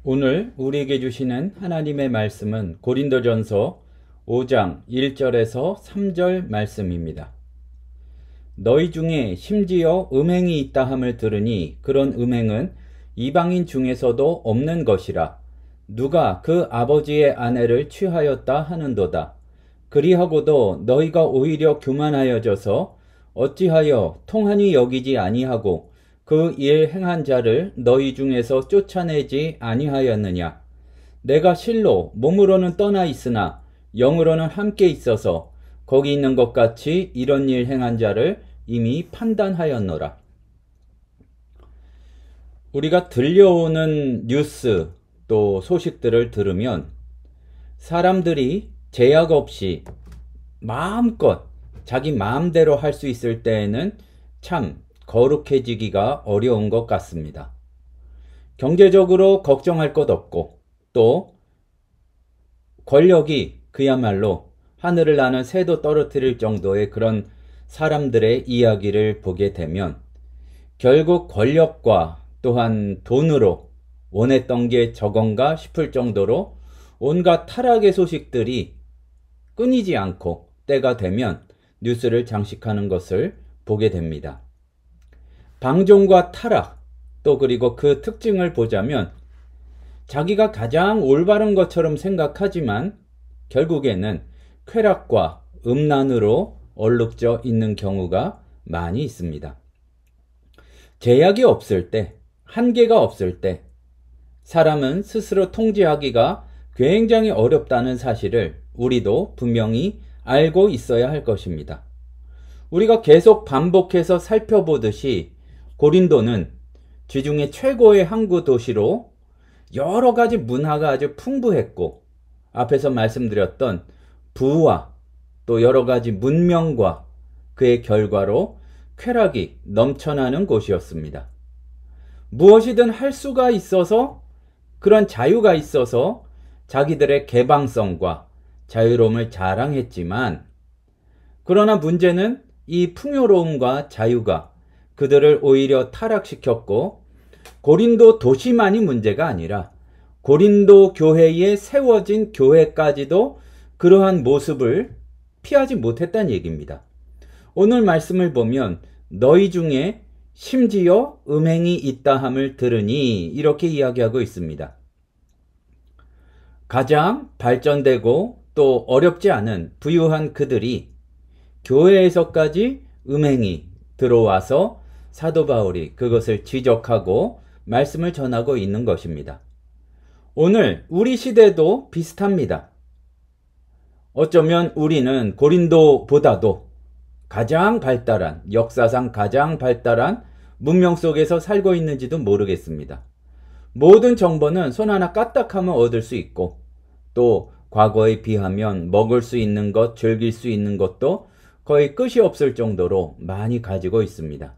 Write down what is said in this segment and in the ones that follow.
오늘 우리에게 주시는 하나님의 말씀은 고린도전서 5장 1절에서 3절 말씀입니다. 너희 중에 심지어 음행이 있다 함을 들으니 그런 음행은 이방인 중에서도 없는 것이라. 누가 그 아버지의 아내를 취하였다 하는도다. 그리하고도 너희가 오히려 교만하여져서 어찌하여 통한이 여기지 아니하고 그 일 행한 자를 너희 중에서 쫓아내지 아니하였느냐. 내가 실로 몸으로는 떠나 있으나 영으로는 함께 있어서 거기 있는 것 같이 이런 일 행한 자를 이미 판단하였노라. 우리가 들려오는 뉴스 또 소식들을 들으면 사람들이 제약 없이 마음껏 자기 마음대로 할 수 있을 때에는 참 거룩해지기가 어려운 것 같습니다. 경제적으로 걱정할 것 없고 또 권력이 그야말로 하늘을 나는 새도 떨어뜨릴 정도의 그런 사람들의 이야기를 보게 되면 결국 권력과 또한 돈으로 원했던 게 저건가 싶을 정도로 온갖 타락의 소식들이 끊이지 않고 때가 되면 뉴스를 장식하는 것을 보게 됩니다. 방종과 타락, 또 그리고 그 특징을 보자면 자기가 가장 올바른 것처럼 생각하지만 결국에는 쾌락과 음란으로 얼룩져 있는 경우가 많이 있습니다. 제약이 없을 때, 한계가 없을 때 사람은 스스로 통제하기가 굉장히 어렵다는 사실을 우리도 분명히 알고 있어야 할 것입니다. 우리가 계속 반복해서 살펴보듯이 고린도는 지중해 최고의 항구 도시로 여러 가지 문화가 아주 풍부했고 앞에서 말씀드렸던 부와 또 여러 가지 문명과 그의 결과로 쾌락이 넘쳐나는 곳이었습니다. 무엇이든 할 수가 있어서 그런 자유가 있어서 자기들의 개방성과 자유로움을 자랑했지만 그러나 문제는 이 풍요로움과 자유가 그들을 오히려 타락시켰고 고린도 도시만이 문제가 아니라 고린도 교회에 세워진 교회까지도 그러한 모습을 피하지 못했다는 얘기입니다. 오늘 말씀을 보면 너희 중에 심지어 음행이 있다 함을 들으니 이렇게 이야기하고 있습니다. 가장 발전되고 또 어렵지 않은 부유한 그들이 교회에서까지 음행이 들어와서 사도 바울이 그것을 지적하고 말씀을 전하고 있는 것입니다. 오늘 우리 시대도 비슷합니다. 어쩌면 우리는 고린도보다도 가장 발달한, 역사상 가장 발달한 문명 속에서 살고 있는지도 모르겠습니다. 모든 정보는 손 하나 까딱하면 얻을 수 있고 또 과거에 비하면 먹을 수 있는 것, 즐길 수 있는 것도 거의 끝이 없을 정도로 많이 가지고 있습니다.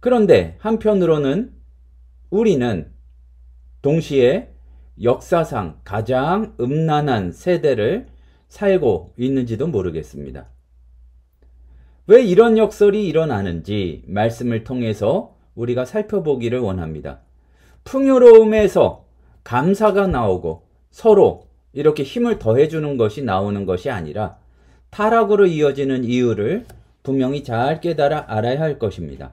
그런데 한편으로는 우리는 동시에 역사상 가장 음란한 세대를 살고 있는지도 모르겠습니다. 왜 이런 역설이 일어나는지 말씀을 통해서 우리가 살펴보기를 원합니다. 풍요로움에서 감사가 나오고 서로 이렇게 힘을 더해주는 것이 나오는 것이 아니라 타락으로 이어지는 이유를 분명히 잘 깨달아 알아야 할 것입니다.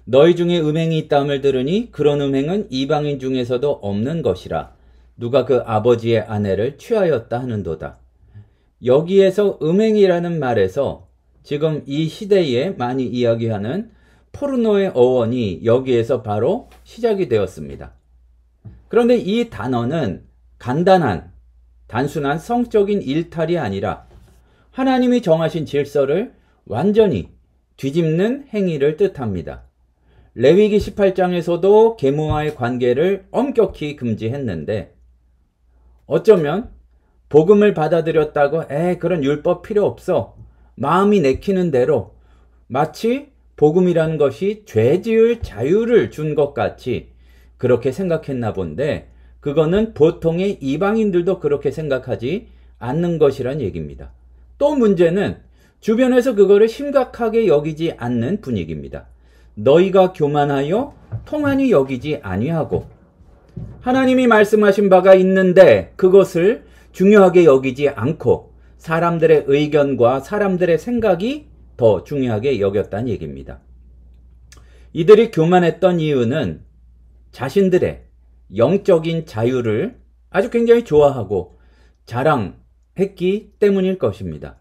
너희 중에 음행이 있다함을 들으니 그런 음행은 이방인 중에서도 없는 것이라. 누가 그 아버지의 아내를 취하였다 하는도다. 여기에서 음행이라는 말에서 지금 이 시대에 많이 이야기하는 포르노의 어원이 여기에서 바로 시작이 되었습니다. 그런데 이 단어는 간단한 단순한 성적인 일탈이 아니라 하나님이 정하신 질서를 완전히 뒤집는 행위를 뜻합니다. 레위기 18장에서도 계모와의 관계를 엄격히 금지했는데 어쩌면 복음을 받아들였다고 그런 율법 필요 없어 마음이 내키는 대로 마치 복음이라는 것이 죄 지을 자유를 준 것 같이 그렇게 생각했나 본데 그거는 보통의 이방인들도 그렇게 생각하지 않는 것이란 얘기입니다. 또 문제는 주변에서 그거를 심각하게 여기지 않는 분위기입니다. 너희가 교만하여 통한이 여기지 아니하고 하나님이 말씀하신 바가 있는데 그것을 중요하게 여기지 않고 사람들의 의견과 사람들의 생각이 더 중요하게 여겼다는 얘기입니다. 이들이 교만했던 이유는 자신들의 영적인 자유를 아주 굉장히 좋아하고 자랑했기 때문일 것입니다.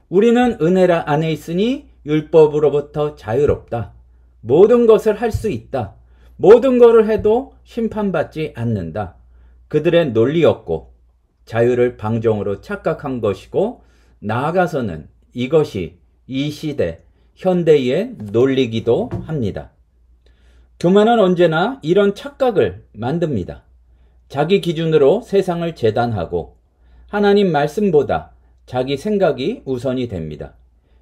우리는 은혜 안에 있으니 율법으로부터 자유롭다. 모든 것을 할 수 있다. 모든 것을 해도 심판받지 않는다. 그들의 논리였고 자유를 방종으로 착각한 것이고 나아가서는 이것이 이 시대 현대의 논리기도 합니다. 교만은 언제나 이런 착각을 만듭니다. 자기 기준으로 세상을 재단하고 하나님 말씀보다 자기 생각이 우선이 됩니다.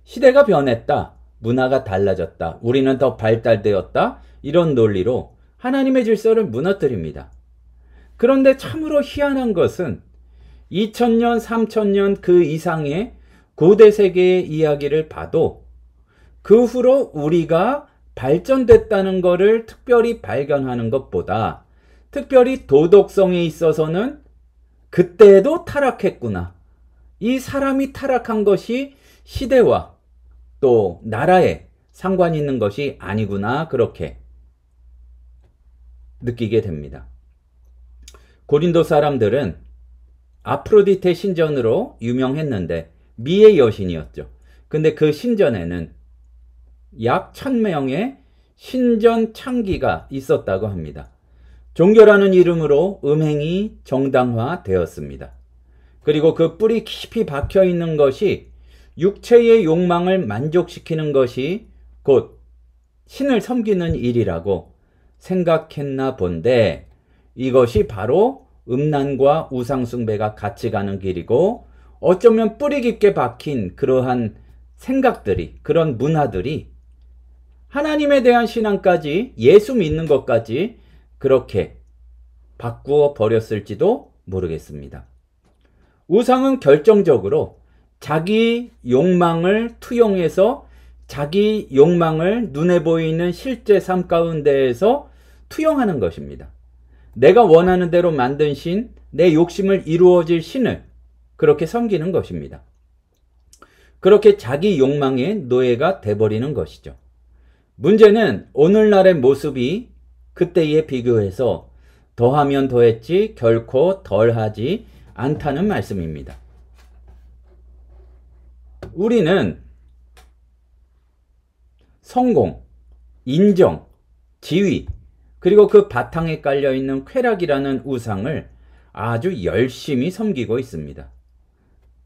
시대가 변했다. 문화가 달라졌다. 우리는 더 발달되었다. 이런 논리로 하나님의 질서를 무너뜨립니다. 그런데 참으로 희한한 것은 2000년, 3000년 그 이상의 고대 세계의 이야기를 봐도 그 후로 우리가 발전됐다는 것을 특별히 발견하는 것보다 특별히 도덕성에 있어서는 그때도 타락했구나. 이 사람이 타락한 것이 시대와 또 나라에 상관이 있는 것이 아니구나. 그렇게 느끼게 됩니다. 고린도 사람들은 아프로디테 신전으로 유명했는데 미의 여신이었죠. 근데 그 신전에는 약 1000명의 신전 창기가 있었다고 합니다. 종교라는 이름으로 음행이 정당화되었습니다. 그리고 그 뿌리 깊이 박혀 있는 것이 육체의 욕망을 만족시키는 것이 곧 신을 섬기는 일이라고 생각했나 본데 이것이 바로 음란과 우상숭배가 같이 가는 길이고 어쩌면 뿌리 깊게 박힌 그러한 생각들이 그런 문화들이 하나님에 대한 신앙까지 예수 믿는 것까지 그렇게 바꾸어 버렸을지도 모르겠습니다. 우상은 결정적으로 자기 욕망을 투영해서 자기 욕망을 눈에 보이는 실제 삶 가운데에서 투영하는 것입니다. 내가 원하는 대로 만든 신, 내 욕심을 이루어질 신을 그렇게 섬기는 것입니다. 그렇게 자기 욕망의 노예가 돼버리는 것이죠. 문제는 오늘날의 모습이 그때에 비교해서 더하면 더했지 결코 덜하지 않다는 말씀입니다. 우리는 성공, 인정, 지위, 그리고 그 바탕에 깔려있는 쾌락이라는 우상을 아주 열심히 섬기고 있습니다.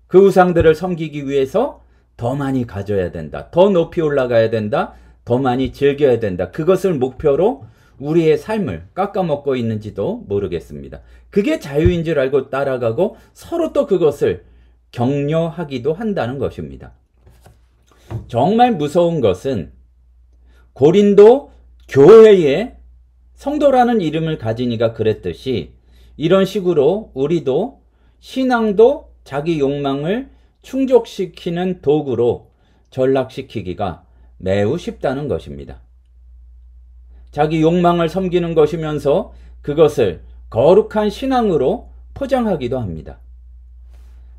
그 우상들을 섬기기 위해서 더 많이 가져야 된다. 더 높이 올라가야 된다. 더 많이 즐겨야 된다. 그것을 목표로 우리의 삶을 깎아먹고 있는지도 모르겠습니다. 그게 자유인 줄 알고 따라가고 서로 또 그것을 격려하기도 한다는 것입니다. 정말 무서운 것은 고린도 교회에 성도라는 이름을 가진 이가 그랬듯이 이런 식으로 우리도 신앙도 자기 욕망을 충족시키는 도구로 전락시키기가 매우 쉽다는 것입니다. 자기 욕망을 섬기는 것이면서 그것을 거룩한 신앙으로 포장하기도 합니다.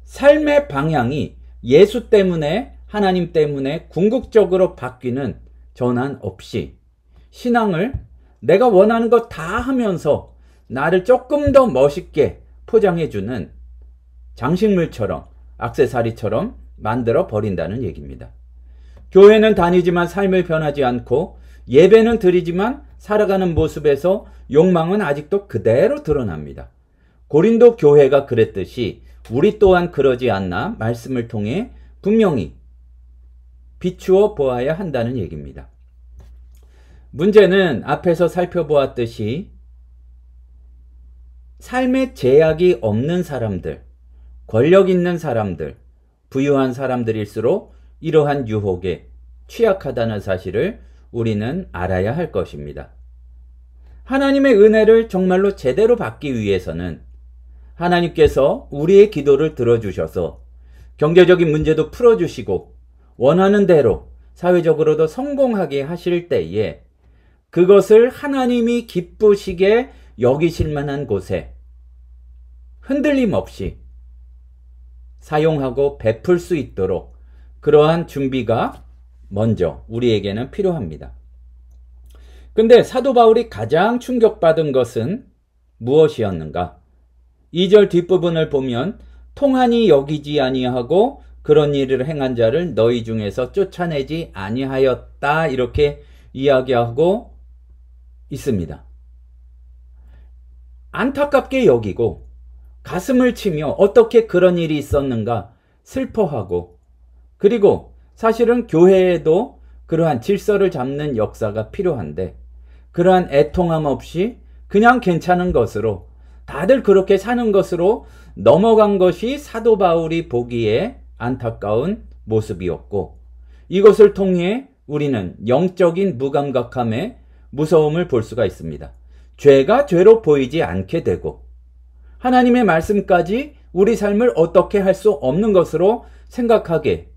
삶의 방향이 예수 때문에 하나님 때문에 궁극적으로 바뀌는 전환 없이 신앙을 내가 원하는 것 다 하면서 나를 조금 더 멋있게 포장해주는 장식물처럼 액세서리처럼 만들어 버린다는 얘기입니다. 교회는 다니지만 삶을 변하지 않고 예배는 드리지만 살아가는 모습에서 욕망은 아직도 그대로 드러납니다. 고린도 교회가 그랬듯이 우리 또한 그러지 않나 말씀을 통해 분명히 비추어 보아야 한다는 얘기입니다. 문제는 앞에서 살펴보았듯이 삶의 제약이 없는 사람들, 권력 있는 사람들, 부유한 사람들일수록 이러한 유혹에 취약하다는 사실을 우리는 알아야 할 것입니다. 하나님의 은혜를 정말로 제대로 받기 위해서는 하나님께서 우리의 기도를 들어주셔서 경제적인 문제도 풀어주시고 원하는 대로 사회적으로도 성공하게 하실 때에 그것을 하나님이 기쁘시게 여기실 만한 곳에 흔들림 없이 사용하고 베풀 수 있도록 그러한 준비가 먼저 우리에게는 필요합니다. 근데 사도 바울이 가장 충격받은 것은 무엇이었는가? 2절 뒷부분을 보면 통한이 여기지 아니하고 그런 일을 행한 자를 너희 중에서 쫓아내지 아니하였다 이렇게 이야기하고 있습니다. 안타깝게 여기고 가슴을 치며 어떻게 그런 일이 있었는가 슬퍼하고, 그리고 사실은 교회에도 그러한 질서를 잡는 역사가 필요한데 그러한 애통함 없이 그냥 괜찮은 것으로 다들 그렇게 사는 것으로 넘어간 것이 사도 바울이 보기에 안타까운 모습이었고, 이것을 통해 우리는 영적인 무감각함의 무서움을 볼 수가 있습니다. 죄가 죄로 보이지 않게 되고 하나님의 말씀까지 우리 삶을 어떻게 할 수 없는 것으로 생각하게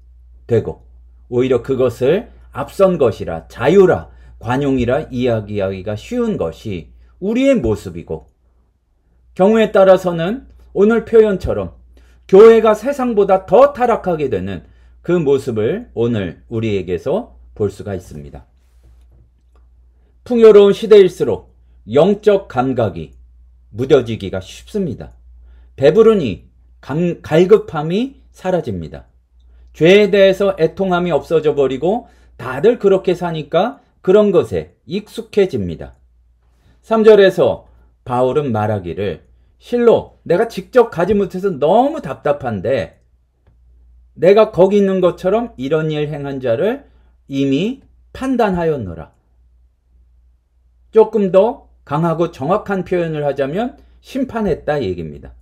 되고, 오히려 그것을 앞선 것이라 자유라 관용이라 이야기하기가 쉬운 것이 우리의 모습이고, 경우에 따라서는 오늘 표현처럼 교회가 세상보다 더 타락하게 되는 그 모습을 오늘 우리에게서 볼 수가 있습니다. 풍요로운 시대일수록 영적 감각이 무뎌지기가 쉽습니다. 배부르니 갈급함이 사라집니다. 죄에 대해서 애통함이 없어져 버리고 다들 그렇게 사니까 그런 것에 익숙해집니다. 3절에서 바울은 말하기를 실로 내가 직접 가지 못해서 너무 답답한데 내가 거기 있는 것처럼 이런 일 행한 자를 이미 판단하였노라. 조금 더 강하고 정확한 표현을 하자면 심판했다 얘기입니다.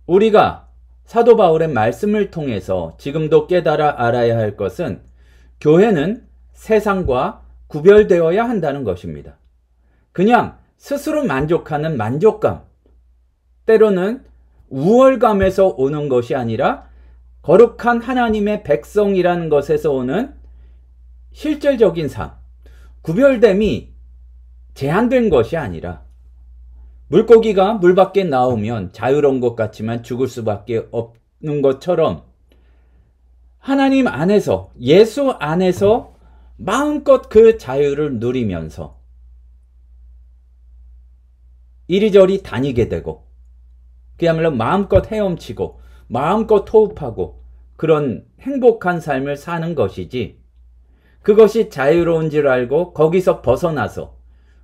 우리가 사도 바울의 말씀을 통해서 지금도 깨달아 알아야 할 것은 교회는 세상과 구별되어야 한다는 것입니다. 그냥 스스로 만족하는 만족감, 때로는 우월감에서 오는 것이 아니라 거룩한 하나님의 백성이라는 것에서 오는 실질적인 삶, 구별됨이 제한된 것이 아니라 물고기가 물 밖에 나오면 자유로운 것 같지만 죽을 수밖에 없는 것처럼 하나님 안에서, 예수 안에서 마음껏 그 자유를 누리면서 이리저리 다니게 되고 그야말로 마음껏 헤엄치고 마음껏 호흡하고 그런 행복한 삶을 사는 것이지, 그것이 자유로운 줄 알고 거기서 벗어나서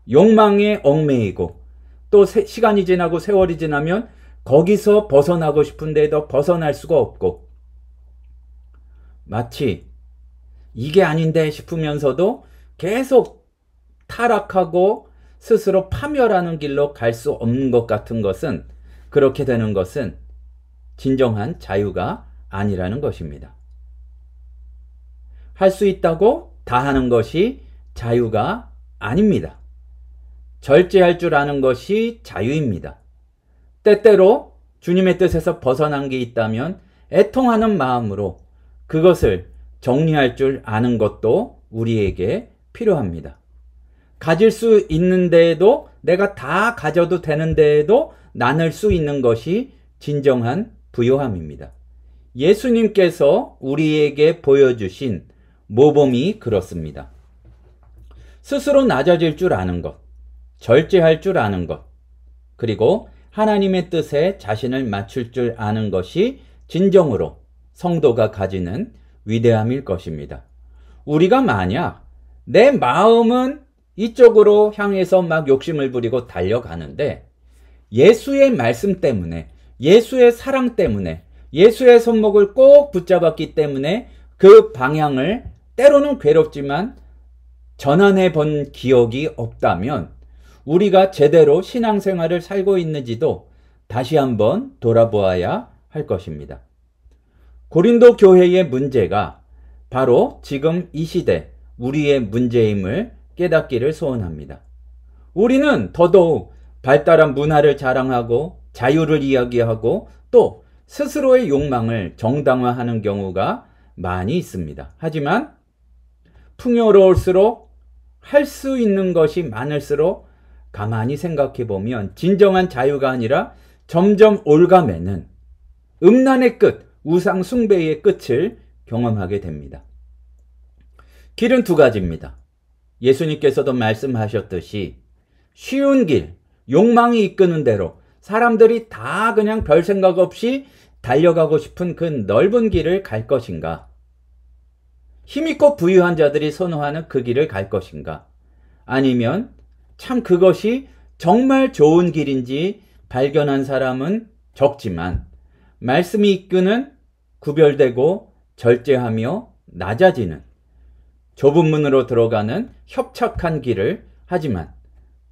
욕망에 얽매이고 또 시간이 지나고 세월이 지나면 거기서 벗어나고 싶은데도 벗어날 수가 없고 마치 이게 아닌데 싶으면서도 계속 타락하고 스스로 파멸하는 길로 갈 수 없는 것 같은 것은, 그렇게 되는 것은 진정한 자유가 아니라는 것입니다. 할 수 있다고 다 하는 것이 자유가 아닙니다. 절제할 줄 아는 것이 자유입니다. 때때로 주님의 뜻에서 벗어난 게 있다면 애통하는 마음으로 그것을 정리할 줄 아는 것도 우리에게 필요합니다. 가질 수 있는 데에도, 내가 다 가져도 되는 데에도 나눌 수 있는 것이 진정한 부요함입니다. 예수님께서 우리에게 보여주신 모범이 그렇습니다. 스스로 낮아질 줄 아는 것, 절제할 줄 아는 것, 그리고 하나님의 뜻에 자신을 맞출 줄 아는 것이 진정으로 성도가 가지는 위대함일 것입니다. 우리가 만약 내 마음은 이쪽으로 향해서 막 욕심을 부리고 달려가는데 예수의 말씀 때문에, 예수의 사랑 때문에, 예수의 손목을 꼭 붙잡았기 때문에 그 방향을 때로는 괴롭지만 전환해 본 기억이 없다면 우리가 제대로 신앙생활을 살고 있는지도 다시 한번 돌아보아야 할 것입니다. 고린도 교회의 문제가 바로 지금 이 시대 우리의 문제임을 깨닫기를 소원합니다. 우리는 더더욱 발달한 문화를 자랑하고 자유를 이야기하고 또 스스로의 욕망을 정당화하는 경우가 많이 있습니다. 하지만 풍요로울수록 할 수 있는 것이 많을수록 가만히 생각해 보면 진정한 자유가 아니라 점점 올가매는 음란의 끝, 우상 숭배의 끝을 경험하게 됩니다. 길은 두 가지입니다. 예수님께서도 말씀하셨듯이 쉬운 길, 욕망이 이끄는 대로 사람들이 다 그냥 별 생각 없이 달려가고 싶은 그 넓은 길을 갈 것인가? 힘있고 부유한 자들이 선호하는 그 길을 갈 것인가? 아니면 참 그것이 정말 좋은 길인지 발견한 사람은 적지만 말씀이 이끄는 구별되고 절제하며 낮아지는 좁은 문으로 들어가는 협착한 길을 하지만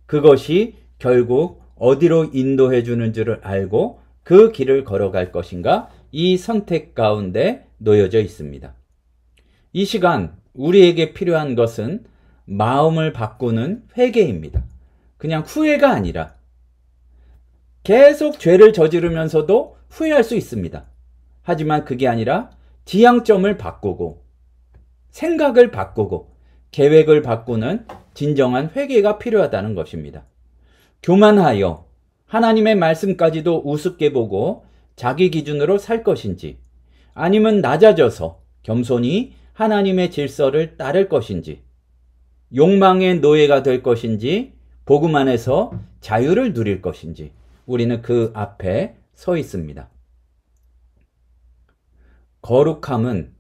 그것이 결국 어디로 인도해 주는 줄을 알고 그 길을 걸어갈 것인가? 이 선택 가운데 놓여져 있습니다. 이 시간 우리에게 필요한 것은 마음을 바꾸는 회개입니다. 그냥 후회가 아니라 계속 죄를 저지르면서도 후회할 수 있습니다. 하지만 그게 아니라 지향점을 바꾸고 생각을 바꾸고 계획을 바꾸는 진정한 회개가 필요하다는 것입니다. 교만하여 하나님의 말씀까지도 우습게 보고 자기 기준으로 살 것인지 아니면 낮아져서 겸손히 하나님의 질서를 따를 것인지 욕망의 노예가 될 것인지 복음 안에서 자유를 누릴 것인지 우리는 그 앞에 서 있습니다. 거룩함은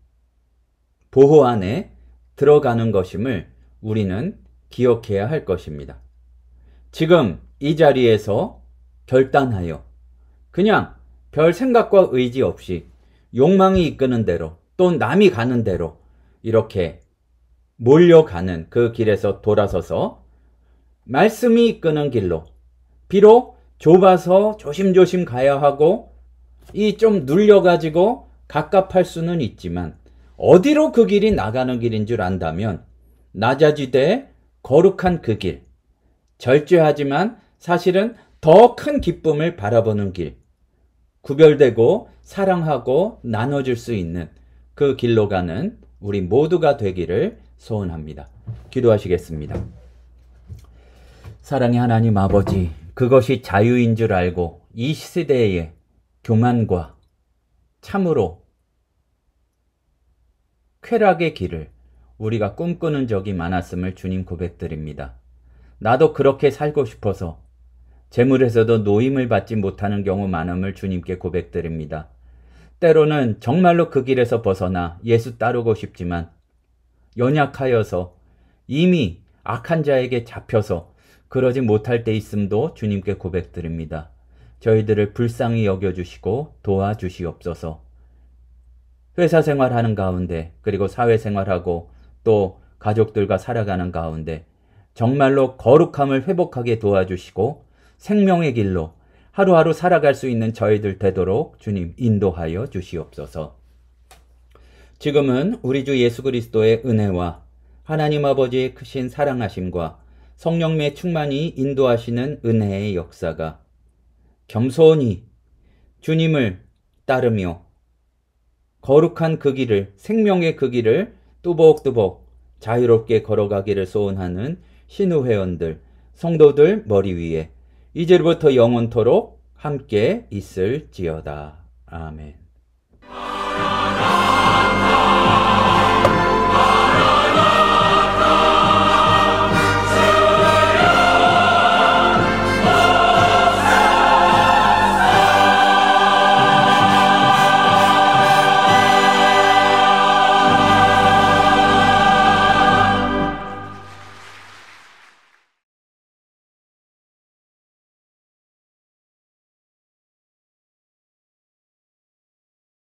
보호 안에 들어가는 것임을 우리는 기억해야 할 것입니다. 지금 이 자리에서 결단하여 그냥 별 생각과 의지 없이 욕망이 이끄는 대로 또 남이 가는 대로 이렇게 몰려가는 그 길에서 돌아서서 말씀이 이끄는 길로 비록 좁아서 조심조심 가야 하고 이 좀 눌려가지고 갑갑할 수는 있지만 어디로 그 길이 나가는 길인 줄 안다면 낮아지되 거룩한 그 길, 절제하지만 사실은 더 큰 기쁨을 바라보는 길, 구별되고 사랑하고 나눠줄 수 있는 그 길로 가는 우리 모두가 되기를 소원합니다. 기도하시겠습니다. 사랑의 하나님 아버지, 그것이 자유인 줄 알고 이 시대의 교만과 참으로 쾌락의 길을 우리가 꿈꾸는 적이 많았음을 주님 고백드립니다. 나도 그렇게 살고 싶어서 재물에서도 노임을 받지 못하는 경우 많음을 주님께 고백드립니다. 때로는 정말로 그 길에서 벗어나 예수 따르고 싶지만 연약하여서 이미 악한 자에게 잡혀서 그러지 못할 때 있음도 주님께 고백드립니다. 저희들을 불쌍히 여겨주시고 도와주시옵소서. 회사 생활하는 가운데 그리고 사회생활하고 또 가족들과 살아가는 가운데 정말로 거룩함을 회복하게 도와주시고 생명의 길로 하루하루 살아갈 수 있는 저희들 되도록 주님 인도하여 주시옵소서. 지금은 우리 주 예수 그리스도의 은혜와 하나님 아버지의 크신 사랑하심과 성령의 충만히 인도하시는 은혜의 역사가 겸손히 주님을 따르며 거룩한 그 길을, 생명의 그 길을 뚜벅뚜벅 자유롭게 걸어가기를 소원하는 신우회원들, 성도들 머리 위에 이제부터 영원토록 함께 있을지어다. 아멘.